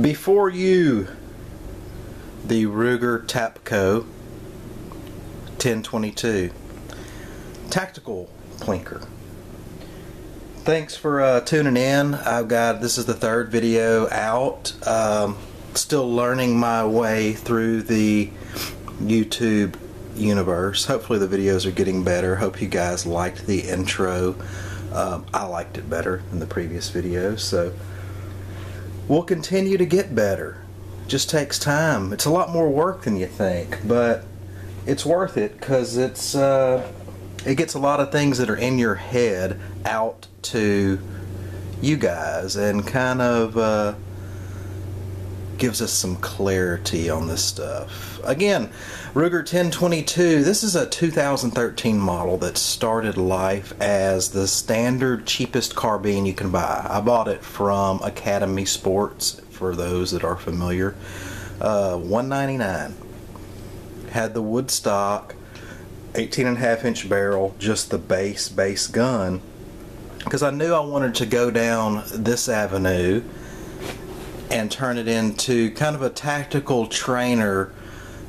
Before you, the Ruger Tapco 1022 tactical plinker. Thanks for tuning in. This is the third video out. Still learning my way through the YouTube universe. Hopefully the videos are getting better. Hope you guys liked the intro. I liked it better than the previous videos, so we'll continue to get better. Just takes time. It's a lot more work than you think, but it's worth it because it gets a lot of things that are in your head out to you guys and kind of gives us some clarity on this stuff. Again, Ruger 1022, this is a 2013 model that started life as the standard cheapest carbine you can buy. I bought it from Academy Sports, for those that are familiar. $199. Had the wood stock, 18.5-inch barrel, just the base gun, because I knew I wanted to go down this avenue and turn it into kind of a tactical trainer,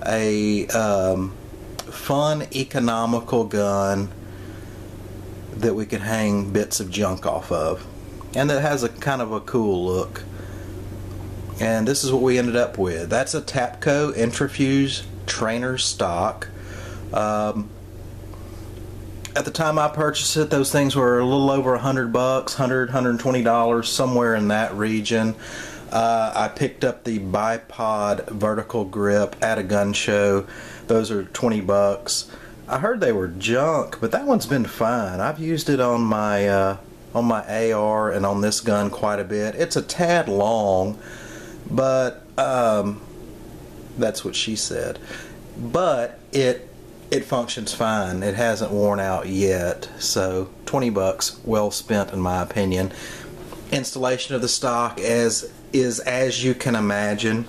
a fun, economical gun that we could hang bits of junk off of, and that has a kind of a cool look. And this is what we ended up with. That's a Tapco Intrafuse trainer stock. At the time I purchased it, those things were a little over $100, $120, somewhere in that region. I picked up the bipod vertical grip at a gun show. Those are $20. I heard they were junk, but that one's been fine. I've used it on my AR and on this gun quite a bit. It's a tad long, but that's what she said. But it functions fine. It hasn't worn out yet, so $20 well spent in my opinion. Installation of the stock is as you can imagine.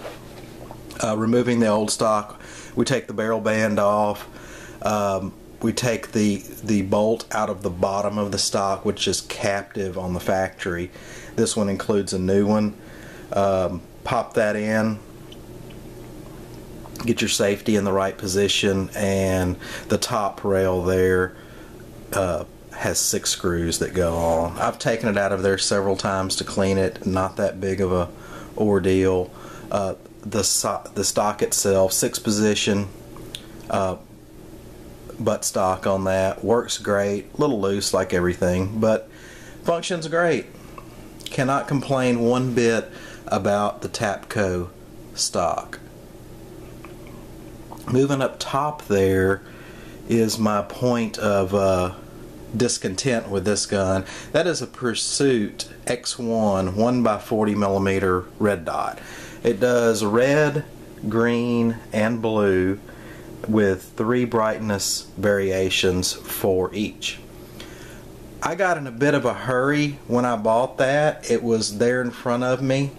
Removing the old stock, we take the barrel band off. We take the bolt out of the bottom of the stock, which is captive on the factory. This one includes a new one. Pop that in, get your safety in the right position, and the top rail there has 6 screws that go on. I've taken it out of there several times to clean it. Not that big of a ordeal. The stock itself, 6-position butt stock on that, works great. A little loose like everything, but functions great. Cannot complain one bit about the Tapco stock. Moving up top there is my point of discontent with this gun. That is a Pursuit X1 1x40mm red dot. It does red, green, and blue with 3 brightness variations for each. I got in a bit of a hurry when I bought that. It was there in front of me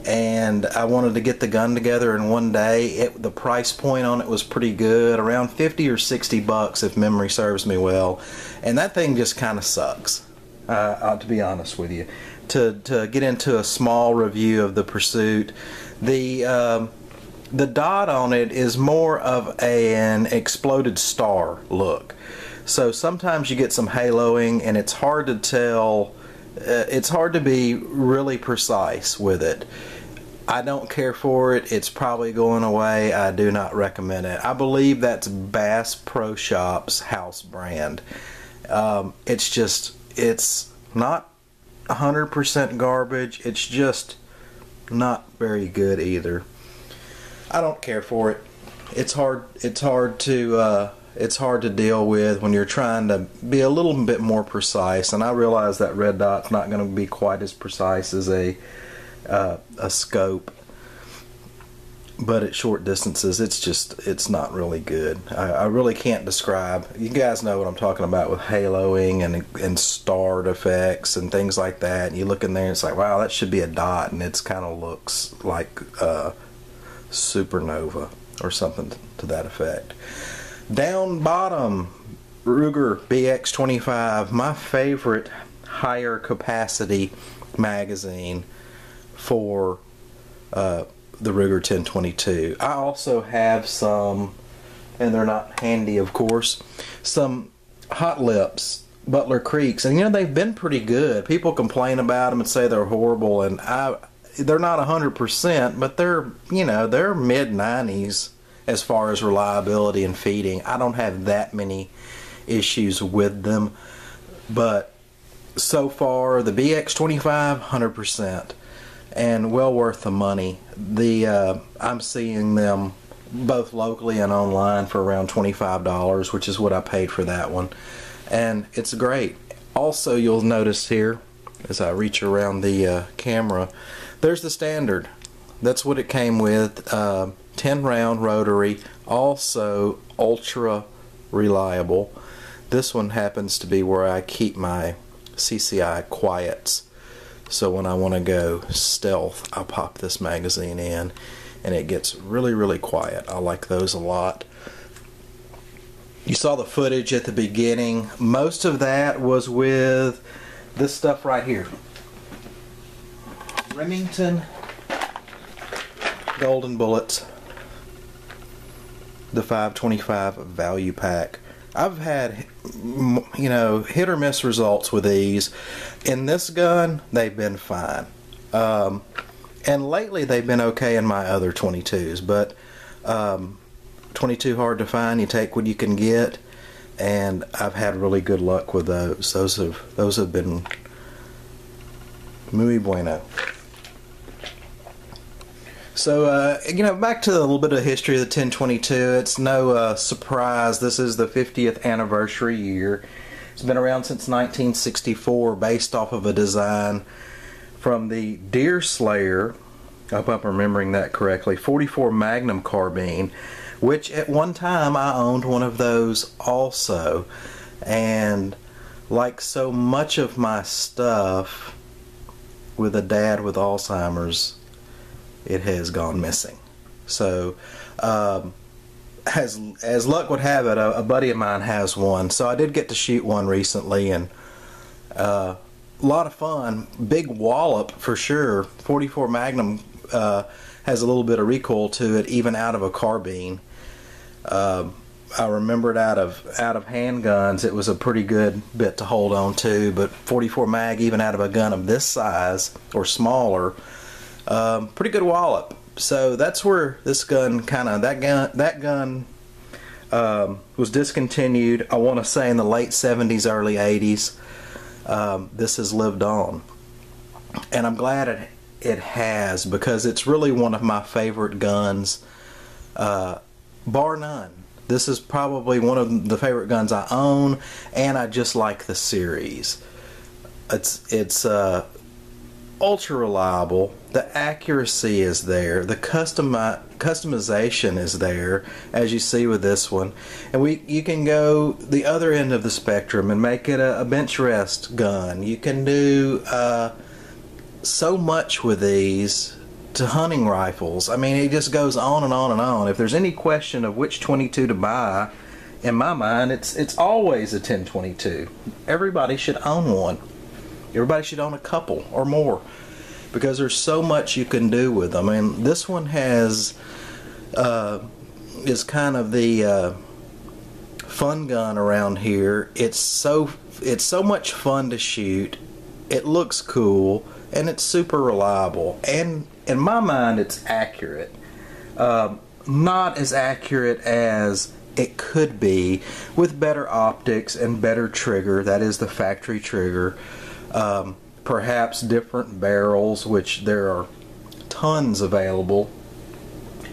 and I wanted to get the gun together in one day. The price point on it was pretty good, around 50 or 60 bucks if memory serves me well, and that thing just kind of sucks, to be honest with you. To get into a small review of the Pursuit, the dot on it is more of an exploded star look, so sometimes you get some haloing and it's hard to tell. It's hard to be really precise with it. I don't care for it. It's probably going away. I do not recommend it. I believe that's Bass Pro Shop's house brand. It's not 100% garbage. It's just not very good either. I don't care for it. It's hard to deal with when you're trying to be a little bit more precise, and I realize that red dot's not going to be quite as precise as a scope, but at short distances it's not really good. I really can't describe. You guys know what I'm talking about with haloing and starred effects and things like that, and you look in there and it's like, wow, that should be a dot, and it's kind of looks like supernova or something to that effect. Down bottom, Ruger BX25, my favorite higher capacity magazine for the Ruger 1022. I also have some, and they're not handy of course, some Hot Lips Butler Creeks, and you know, they've been pretty good. People complain about them and say they're horrible, and they're not 100%, but they're, you know, they're mid-90s as far as reliability and feeding. I don't have that many issues with them, but so far the BX25 100%, and well worth the money. I'm seeing them both locally and online for around $25, which is what I paid for that one, and it's great. Also, you'll notice here as I reach around the camera, there's the standard. That's what it came with. 10 round rotary, also ultra reliable. This one happens to be where I keep my CCI quiets, so when I want to go stealth, I'll pop this magazine in and it gets really quiet. I like those a lot. You saw the footage at the beginning. Most of that was with this stuff right here, Remington Golden Bullets, the 525 value pack. I've had, you know, hit or miss results with these. In this gun, they've been fine. And lately they've been okay in my other 22s, but 22 hard to find. You take what you can get, and I've had really good luck with those. Those have been muy bueno. So, you know, back to a little bit of history of the 1022. It's no surprise this is the 50th anniversary year. It's been around since 1964, based off of a design from the Deer Slayer, I hope I'm remembering that correctly, 44 Magnum carbine, which at one time I owned one of those also. And like so much of my stuff with a dad with Alzheimer's, it has gone missing. So as luck would have it, a buddy of mine has one, so I did get to shoot one recently, and a lot of fun. Big wallop for sure. 44 Magnum has a little bit of recoil to it, even out of a carbine. I remember it out of handguns, it was a pretty good bit to hold on to, but 44 mag, even out of a gun of this size or smaller, pretty good wallop. So that's where this gun that gun was discontinued, I want to say in the late 70s, early 80s. This has lived on. and I'm glad it has, because it's really one of my favorite guns, bar none. This is probably one of the favorite guns I own, and I just like the series. It's ultra reliable. The accuracy is there. The customization is there, as you see with this one. And you can go the other end of the spectrum and make it a bench rest gun. You can do so much with these to hunting rifles. I mean, it just goes on and on and on. If there's any question of which 22 to buy, in my mind, it's always a 1022. Everybody should own one. Everybody should own a couple or more, because there's so much you can do with them. And this one is kind of the fun gun around here. It's so much fun to shoot. It looks cool, and it's super reliable. And in my mind, it's accurate. Not as accurate as it could be with better optics and better trigger. That is the factory trigger. Perhaps different barrels, which there are tons available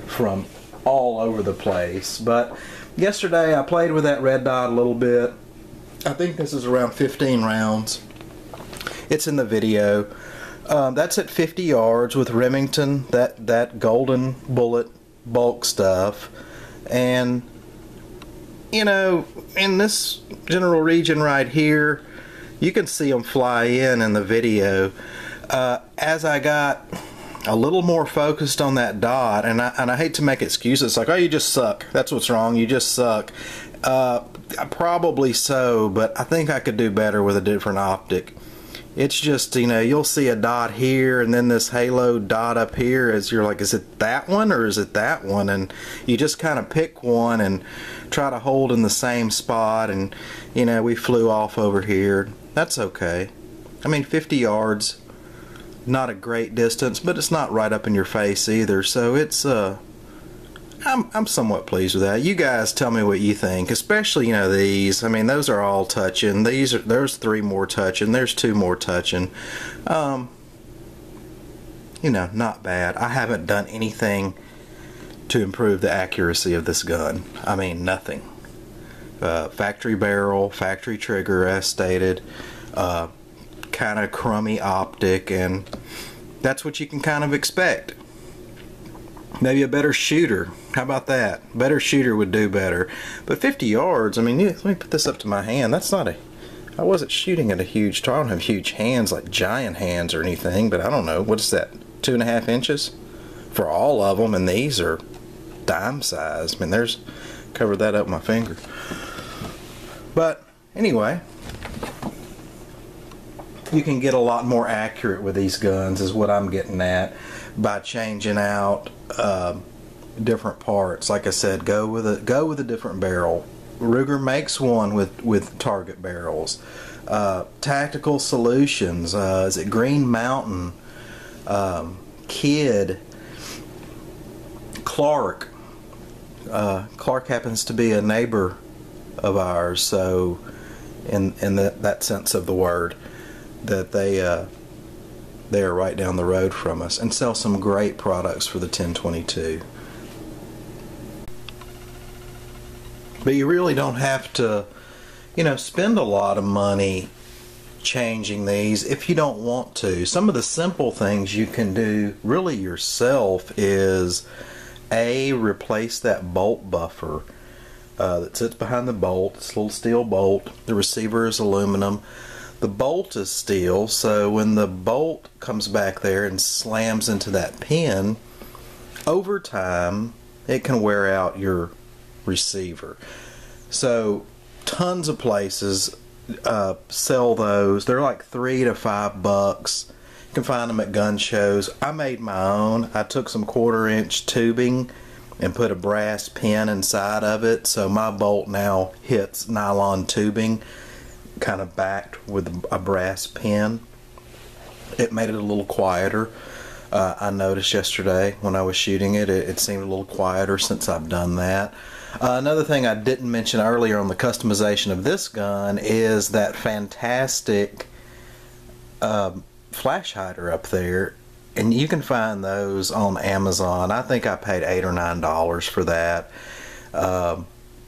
from all over the place. But yesterday I played with that red dot a little bit. I think this is around 15 rounds. It's in the video. That's at 50 yards with Remington, that golden bullet bulk stuff. And you know, in this general region right here, you can see them fly in the video. As I got a little more focused on that dot, and I hate to make excuses like, oh, you just suck, that's what's wrong, you just suck. Probably so, but I think I could do better with a different optic. It's just, you know, you'll see a dot here and then this halo dot up here, as you're like, is it that one or is it that one? And you just kind of pick one and try to hold in the same spot, and you know, we flew off over here. That's okay. I mean, 50 yards, not a great distance, but it's not right up in your face either, so it's I'm somewhat pleased with that. You guys tell me what you think, especially, you know, these. I mean, those are all touching. There's 3 more touching. There's 2 more touching. You know, not bad. I haven't done anything to improve the accuracy of this gun. I mean, nothing. Factory barrel, factory trigger, as stated. Kind of crummy optic, and that's what you can kind of expect. Maybe a better shooter. How about that? Better shooter would do better. But 50 yards, I mean, let me put this up to my hand. That's not I wasn't shooting at a huge target. I don't have huge hands, like giant hands or anything, but I don't know. What is that? 2.5 inches? For all of them, and these are dime size. I mean, covered that up with my finger. But anyway, you can get a lot more accurate with these guns, is what I'm getting at, by changing out different parts. Like I said, go with a different barrel. Ruger makes one with target barrels. Tactical Solutions, is it Green Mountain, Kid, Clark. Clark happens to be a neighbor of ours, so in that sense of the word, that they are right down the road from us, and sell some great products for the 1022. But you really don't have to, you know, spend a lot of money changing these if you don't want to. Some of the simple things you can do really yourself is replace that bolt buffer that sits behind the bolt. It's a little steel bolt. The receiver is aluminum. The bolt is steel, so when the bolt comes back there and slams into that pin, over time it can wear out your receiver. So tons of places sell those. They're like $3 to $5. You can find them at gun shows. I made my own. I took some 1/4-inch tubing and put a brass pin inside of it, so my bolt now hits nylon tubing, kind of backed with a brass pin. It made it a little quieter. I noticed yesterday when I was shooting it, it seemed a little quieter since I've done that. Another thing I didn't mention earlier on the customization of this gun is that fantastic flash hider up there, and you can find those on Amazon. I think I paid $8 or $9 for that.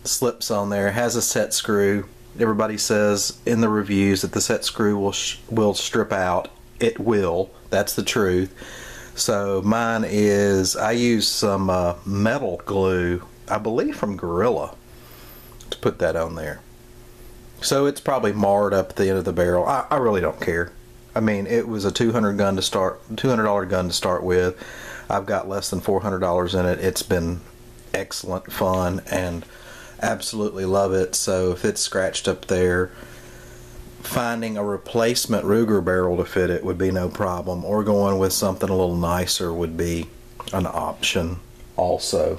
Slips on there, has a set screw. Everybody says in the reviews that the set screw will strip out. It will. That's the truth. So mine is, I use some metal glue, I believe from Gorilla, to put that on there. So it's probably marred up at the end of the barrel. I really don't care. I mean, it was a $200 gun to start with. I've got less than $400 in it. It's been excellent fun and absolutely love it. So if it's scratched up there, finding a replacement Ruger barrel to fit it would be no problem, or going with something a little nicer would be an option also.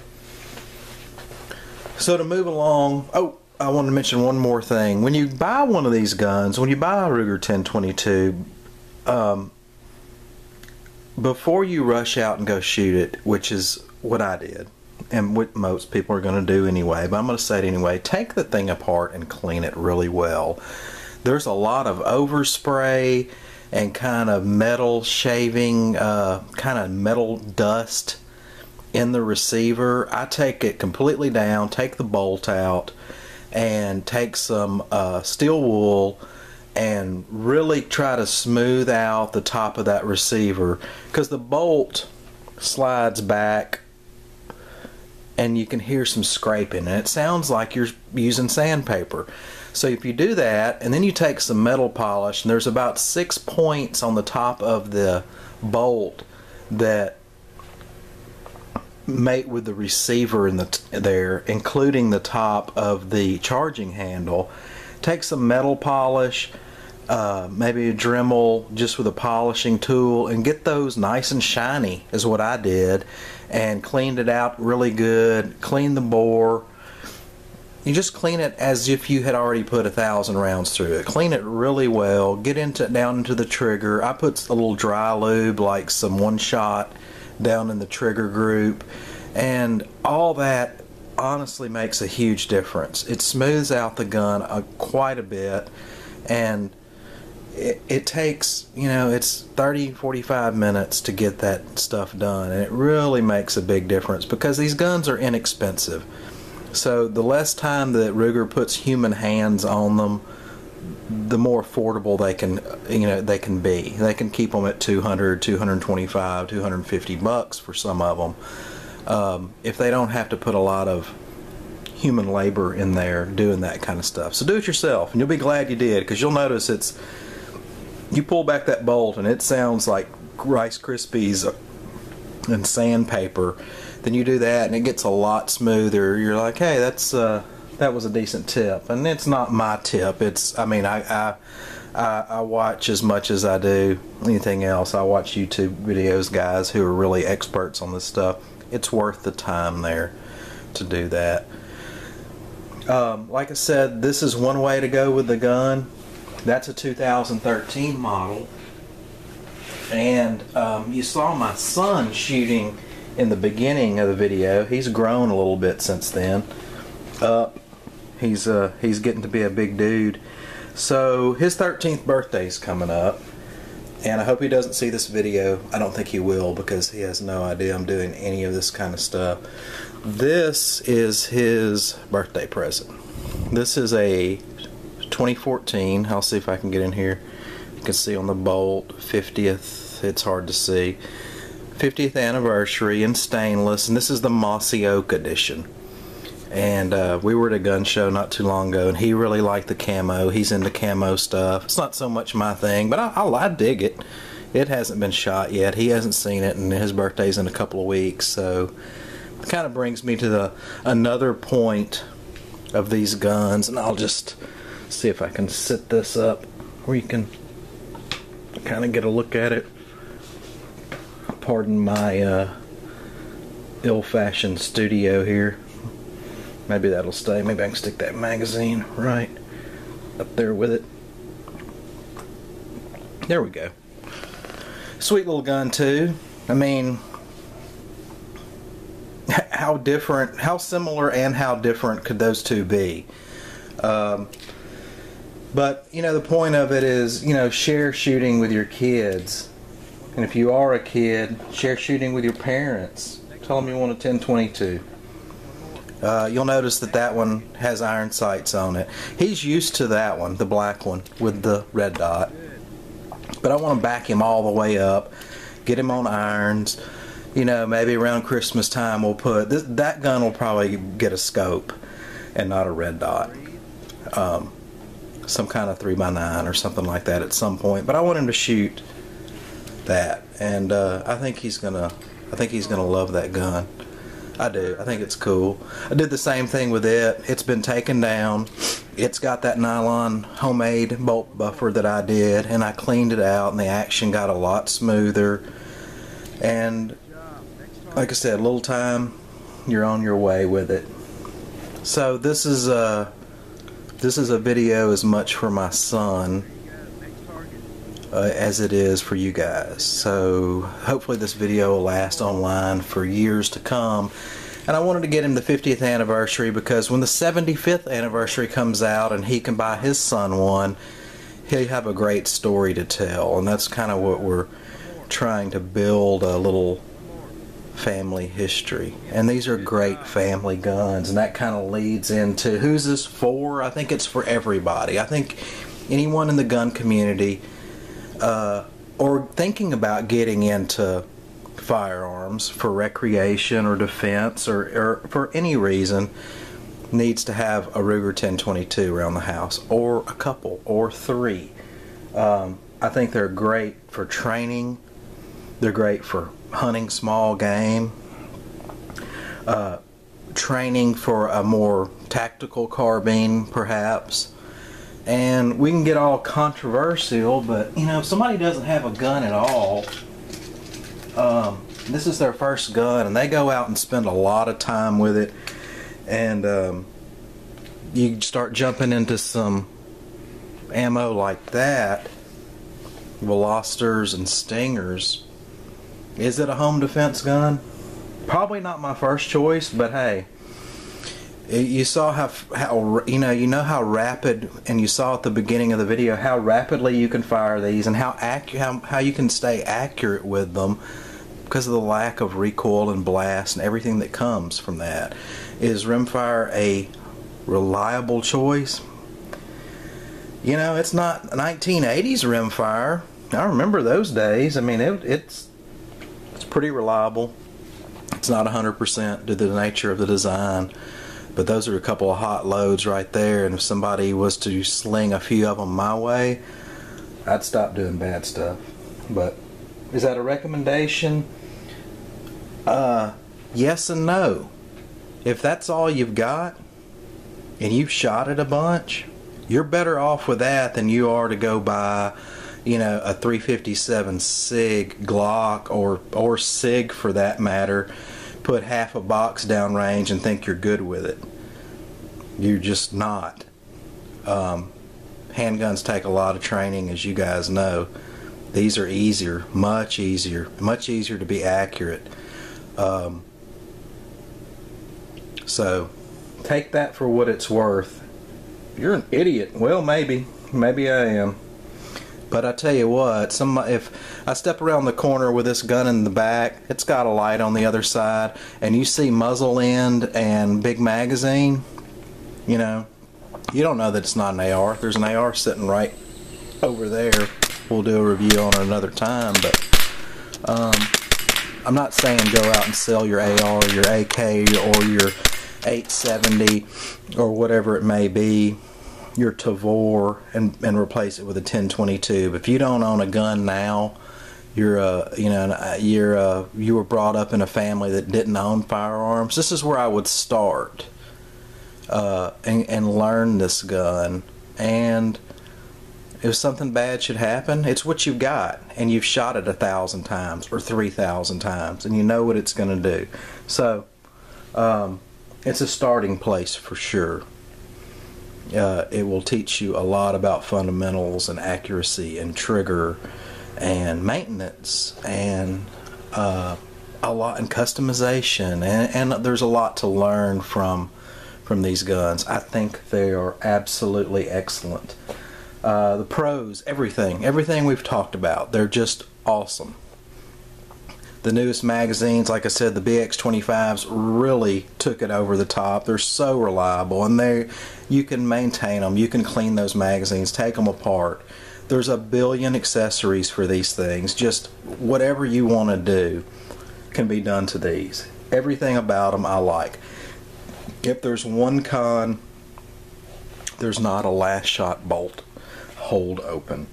So to move along, oh, I want to mention one more thing. When you buy one of these guns, when you buy a Ruger 1022, before you rush out and go shoot it, which is what I did, and what most people are going to do anyway, but I'm going to say it anyway, take the thing apart and clean it really well. There's a lot of overspray and kind of metal shaving, kind of metal dust in the receiver. I take it completely down, take the bolt out, and take some steel wool and really try to smooth out the top of that receiver, because the bolt slides back and you can hear some scraping and it sounds like you're using sandpaper. So if you do that and then you take some metal polish, and there's about 6 points on the top of the bolt that mate with the receiver in there, including the top of the charging handle. Take some metal polish, maybe a Dremel just with a polishing tool, and get those nice and shiny is what I did, and cleaned it out really good. Clean the bore. You just clean it as if you had already put 1,000 rounds through it. Clean it really well. Get down into the trigger. I put a little dry lube, like some One Shot, down in the trigger group, and all that honestly makes a huge difference. It smooths out the gun quite a bit, and it takes, you know, it's 30-45 minutes to get that stuff done, and it really makes a big difference because these guns are inexpensive. So the less time that Ruger puts human hands on them, the more affordable they can, you know, they can be. They can keep them at $200, $225, $250 for some of them, if they don't have to put a lot of human labor in there doing that kind of stuff. So do it yourself, and you'll be glad you did, because you'll notice you pull back that bolt and it sounds like Rice Krispies and sandpaper. Then you do that and it gets a lot smoother. You're like, hey, that was a decent tip. And it's not my tip. It's, I mean, I watch as much as I do anything else. I watch YouTube videos, guys who are really experts on this stuff. It's worth the time there to do that. Like I said, this is one way to go with the gun. That's a 2013 model. And you saw my son shooting in the beginning of the video. He's grown a little bit since then. He's getting to be a big dude. So his 13th birthday is coming up, and I hope he doesn't see this video. I don't think he will, because he has no idea I'm doing any of this kind of stuff. This is his birthday present. This is a 2014. I'll see if I can get in here. You can see on the bolt 50th. It's hard to see. 50th anniversary in stainless, and this is the Mossy Oak edition. And we were at a gun show not too long ago, and he really liked the camo. He's into camo stuff. It's not so much my thing, but I dig it. It hasn't been shot yet. He hasn't seen it, and his birthday's in a couple of weeks. So it kind of brings me to another point of these guns, and I'll just see if I can sit this up where you can kind of get a look at it. Pardon my ill-fashioned studio here. Maybe that'll stay. Maybe I can stick that magazine right up there with it. There we go. Sweet little gun too. I mean, how different, how similar and how different could those two be? But, you know, the point of it is, you know, share shooting with your kids. And if you are a kid, share shooting with your parents. Tell them you want a 10-22. You'll notice that that one has iron sights on it. He's used to that one, the black one, with the red dot. But I want to back him all the way up, get him on irons. You know, maybe around Christmas time we'll put, that gun will probably get a scope and not a red dot. Some kind of 3x9 or something like that at some point. But I want him to shoot that, and I think he's gonna love that gun. I do. I think it's cool. I did the same thing with it. It's been taken down. It's got that nylon homemade bolt buffer that I did, and I cleaned it out, and the action got a lot smoother. And like I said, a little time, you're on your way with it. So this is a video as much for my son as it is for you guys. So hopefully this video will last online for years to come. And I wanted to get him the 50th anniversary because when the 75th anniversary comes out and he can buy his son one, he'll have a great story to tell. And that's kind of what we're trying to build, a little family history. And these are great family guns, and that kind of leads into who's this for. I think it's for everybody. I think anyone in the gun community or thinking about getting into firearms for recreation or defense or for any reason needs to have a Ruger 10-22 around the house, or a couple or three. I think they're great for training. They're great for hunting small game, training for a more tactical carbine perhaps. And we can get all controversial, but you know, if somebody doesn't have a gun at all, this is their first gun and they go out and spend a lot of time with it, and you start jumping into some ammo like that, Velocitors and Stingers. Is it a home defense gun? Probably not my first choice, but hey, you saw how you know how rapid, and you saw at the beginning of the video how rapidly you can fire these, and how you can stay accurate with them because of the lack of recoil and blast and everything that comes from that. Is rimfire a reliable choice? You know, it's not 1980s rimfire. I remember those days. I mean, it's pretty reliable. It's not 100% due to the nature of the design, but those are a couple of hot loads right there, and if somebody was to sling a few of them my way, I'd stop doing bad stuff. But is that a recommendation? Yes and no. If that's all you've got and you've shot it a bunch, you're better off with that than you are to go buy, you know, a 357 SIG Glock or SIG for that matter, put half a box downrange and think you're good with it. You're just not. Handguns take a lot of training, as you guys know. These are easier, much easier to be accurate. So take that for what it's worth. If you're an idiot, well, maybe I am. But I tell you what, if I step around the corner with this gun in the back, it's got a light on the other side, and you see muzzle end and big magazine, you know, you don't know that it's not an AR. There's an AR sitting right over there. We'll do a review on it another time, but I'm not saying go out and sell your AR or your AK or your 870 or whatever it may be, your Tavor, and replace it with a 10-22. If you don't own a gun now, you were brought up in a family that didn't own firearms. This is where I would start and learn this gun. And if something bad should happen, it's what you've got, and you've shot it 1,000 times or 3,000 times, and you know what it's going to do. So it's a starting place for sure. It will teach you a lot about fundamentals and accuracy and trigger and maintenance and a lot in customization, and there's a lot to learn from these guns. I think they are absolutely excellent. The pros, everything we've talked about, they're just awesome. The newest magazines, like I said, the BX25s really took it over the top. They're so reliable, and you can maintain them. You can clean those magazines, take them apart. There's a billion accessories for these things. Just whatever you want to do can be done to these. Everything about them I like. If there's one con, there's not a last shot bolt hold open,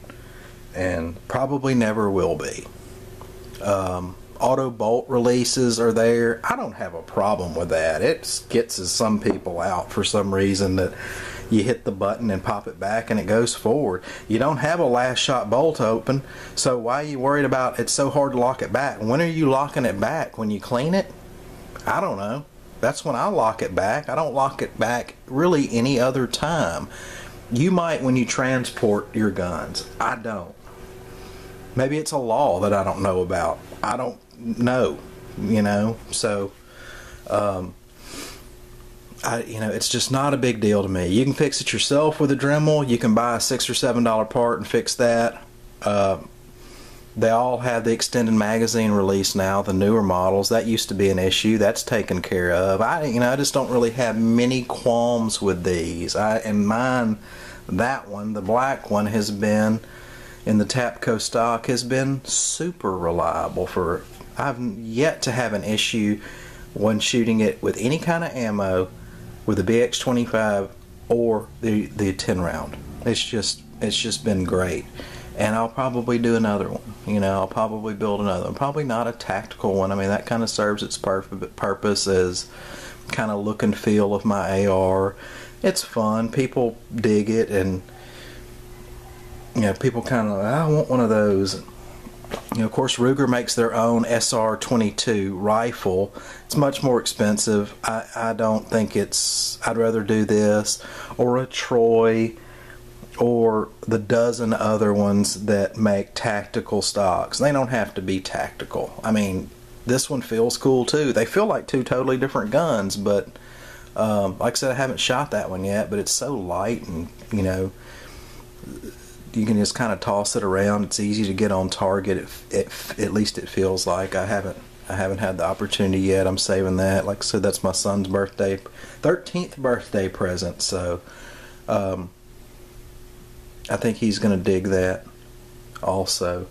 and probably never will be. Auto bolt releases are there. I don't have a problem with that. It gets some people out for some reason, that you hit the button and pop it back and it goes forward. You don't have a last shot bolt open, so why are you worried about it's so hard to lock it back? When are you locking it back? When you clean it? I don't know. That's when I lock it back. I don't lock it back really any other time. You might when you transport your guns. I don't. Maybe it's a law that I don't know about. I don't know, you know. So, it's just not a big deal to me. You can fix it yourself with a Dremel. You can buy a $6 or $7 part and fix that. They all have the extended magazine release now, the newer models. That used to be an issue. That's taken care of. I just don't really have many qualms with these. And mine, that one, the black one, has been in the Tapco stock, has been super reliable. I've yet to have an issue when shooting it with any kind of ammo with the BX25 or the 10 round. It's just been great. And I'll probably do another one. I'll probably build another one. Probably not a tactical one. I mean, that kind of serves its purpose as kind of look and feel of my AR. It's fun. People dig it, and people kind of, I want one of those. Of course, Ruger makes their own SR22 rifle. It's much more expensive. I don't think I'd rather do this or a Troy, or the dozen other ones that make tactical stocks. They don't have to be tactical. I mean, this one feels cool too. They feel like two totally different guns, but like I said, I haven't shot that one yet, but it's so light, and you can just kind of toss it around. It's easy to get on target. At least it feels like. I haven't had the opportunity yet. I'm saving that. Like I said, that's my son's 13th birthday present, so I think he's going to dig that also.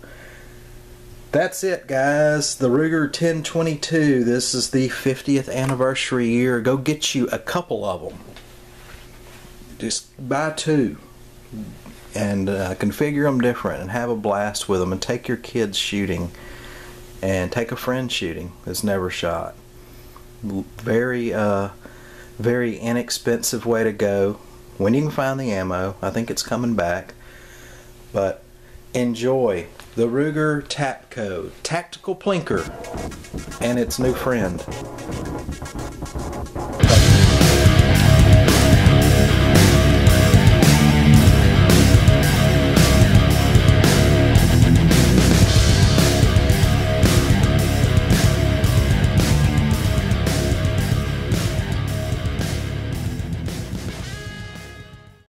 That's it, guys. The Ruger 1022. This is the 50th anniversary year. Go get you a couple of them. Just buy two and configure them different and have a blast with them, and take your kids shooting and take a friend shooting that's never shot. Very inexpensive way to go when you can find the ammo. I think it's coming back. But enjoy the Ruger Tapco Tactical Plinker and its new friend.